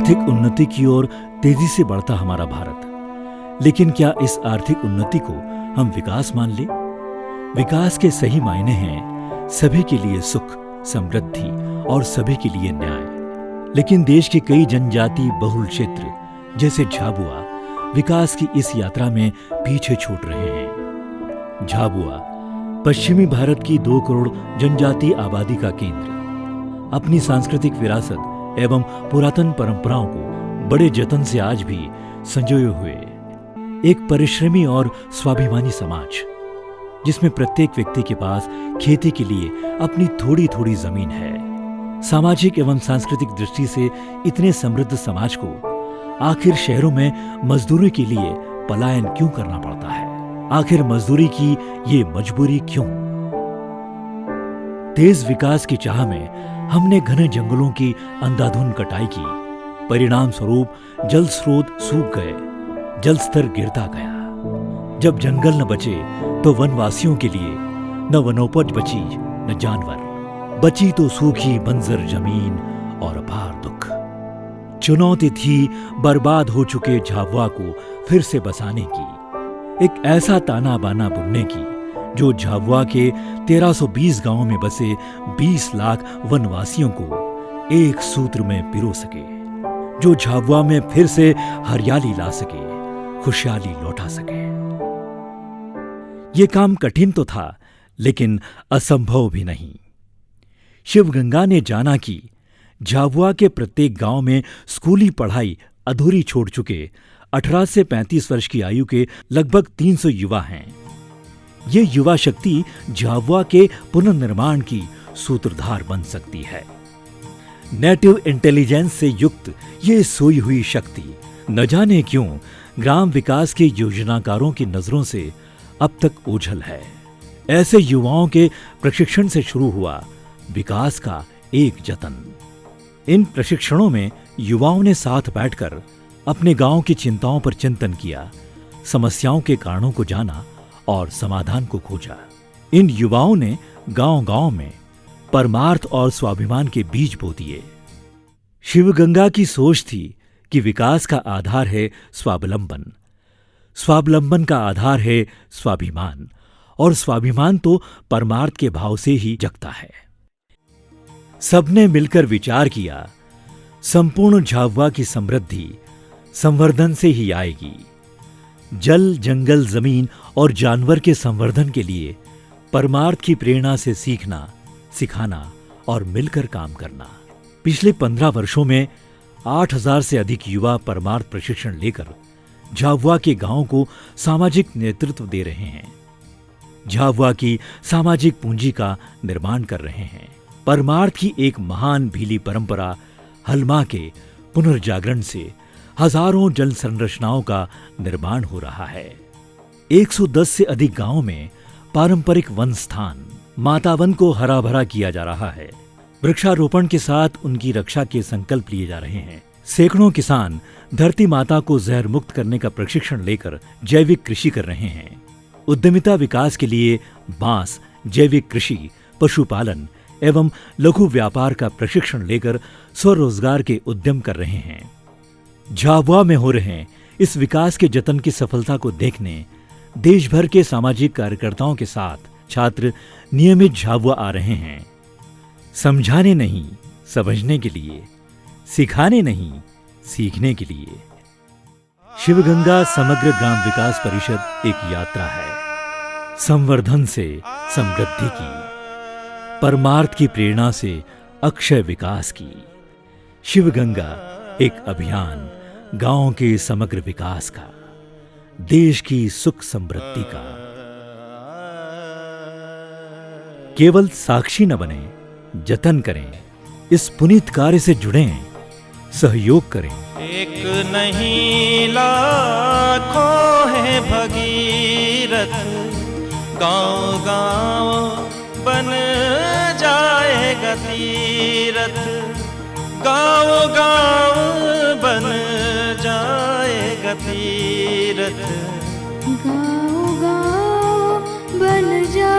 आर्थिक उन्नति की ओर तेजी से बढ़ता हमारा भारत। लेकिन क्या इस आर्थिक उन्नति को हम विकास मान ले? विकास के सही मायने हैं सभी के लिए सुख, समृद्धि और सभी के लिए न्याय। लेकिन देश के कई जनजाति बहुल क्षेत्र जैसे झाबुआ विकास की इस यात्रा में पीछे छूट रहे हैं। झाबुआ पश्चिमी भारत की 2 करोड़ जनजातीय आबादी का केंद्र अपनी सांस्कृतिक विरासत एवं पुरातन परंपराओं को बड़े जतन से आज भी संजोए हुए एक परिश्रमी और स्वाभिमानी समाज, जिसमें प्रत्येक व्यक्ति के पास खेती के लिए अपनी थोड़ी थोड़ी जमीन है। सामाजिक एवं सांस्कृतिक दृष्टि से इतने समृद्ध समाज को आखिर शहरों में मजदूरी के लिए पलायन क्यों करना पड़ता है? आखिर मजदूरी की ये मजबूरी क्यों? तेज विकास की चाह में हमने घने जंगलों की अंधाधुंध कटाई की। परिणाम स्वरूप जल स्रोत सूख गए, जल स्तर गिरता गया। जब जंगल न बचे तो वनवासियों के लिए न वनोपज बची न जानवर, बची तो सूखी बंजर जमीन और अपार दुख। चुनौती थी बर्बाद हो चुके झाबुआ को फिर से बसाने की, एक ऐसा ताना बाना बुनने की जो झाबुआ के 1320 गांवों में बसे 20 लाख वनवासियों को एक सूत्र में पिरो सके, जो झाबुआ में फिर से हरियाली ला सके, खुशहाली लौटा सके। ये काम कठिन तो था लेकिन असंभव भी नहीं। शिवगंगा ने जाना कि झाबुआ के प्रत्येक गांव में स्कूली पढ़ाई अधूरी छोड़ चुके 18 से 35 वर्ष की आयु के लगभग 300 युवा हैं। ये युवा शक्ति झाबुआ के पुनर्निर्माण की सूत्रधार बन सकती है। नेटिव इंटेलिजेंस से युक्त ये सोई हुई शक्ति न जाने क्यों ग्राम विकास के योजनाकारों की नजरों से अब तक ओझल है। ऐसे युवाओं के प्रशिक्षण से शुरू हुआ विकास का एक जतन। इन प्रशिक्षणों में युवाओं ने साथ बैठकर अपने गांव की चिंताओं पर चिंतन किया, समस्याओं के कारणों को जाना और समाधान को खोजा। इन युवाओं ने गांव-गांव में परमार्थ और स्वाभिमान के बीज बो दिए। शिवगंगा की सोच थी कि विकास का आधार है स्वावलंबन, स्वावलंबन का आधार है स्वाभिमान, और स्वाभिमान तो परमार्थ के भाव से ही जगता है। सबने मिलकर विचार किया, संपूर्ण झाबुआ की समृद्धि संवर्धन से ही आएगी। जल, जंगल, जमीन और जानवर के संवर्धन के लिए परमार्थ की प्रेरणा से सीखना, सिखाना और मिलकर काम करना। पिछले 15 वर्षों में 8000 से अधिक युवा परमार्थ प्रशिक्षण लेकर झाबुआ के गांवों को सामाजिक नेतृत्व दे रहे हैं, झाबुआ की सामाजिक पूंजी का निर्माण कर रहे हैं। परमार्थ की एक महान भीली परंपरा हलमा के पुनर्जागरण से हजारों जल संरचनाओं का निर्माण हो रहा है। 110 से अधिक गांवों में पारंपरिक वन स्थान, माता वन को हरा भरा किया जा रहा है। वृक्षारोपण के साथ उनकी रक्षा के संकल्प लिए जा रहे हैं। सैकड़ों किसान धरती माता को जहर मुक्त करने का प्रशिक्षण लेकर जैविक कृषि कर रहे हैं। उद्यमिता विकास के लिए बांस, जैविक कृषि, पशुपालन एवं लघु व्यापार का प्रशिक्षण लेकर स्वरोजगार के उद्यम कर रहे हैं। झाबुआ में हो रहे इस विकास के जतन की सफलता को देखने देश भर के सामाजिक कार्यकर्ताओं के साथ छात्र नियमित झाबुआ आ रहे हैं। समझाने नहीं, समझने के लिए, सिखाने नहीं, सीखने के लिए। शिवगंगा समग्र ग्राम विकास परिषद एक यात्रा है, संवर्धन से समृद्धि की, परमार्थ की प्रेरणा से अक्षय विकास की। शिवगंगा एक अभियान गांव के समग्र विकास का, देश की सुख समृद्धि का। केवल साक्षी न बने, जतन करें, इस पुनीत कार्य से जुड़ें, सहयोग करें। एक नहीं लाखों है भगीरथ, गांव गांव बन जाएगा तीरथ, गांव गांव बन जाएगा तीरथ, गांव गांव बन जाएगा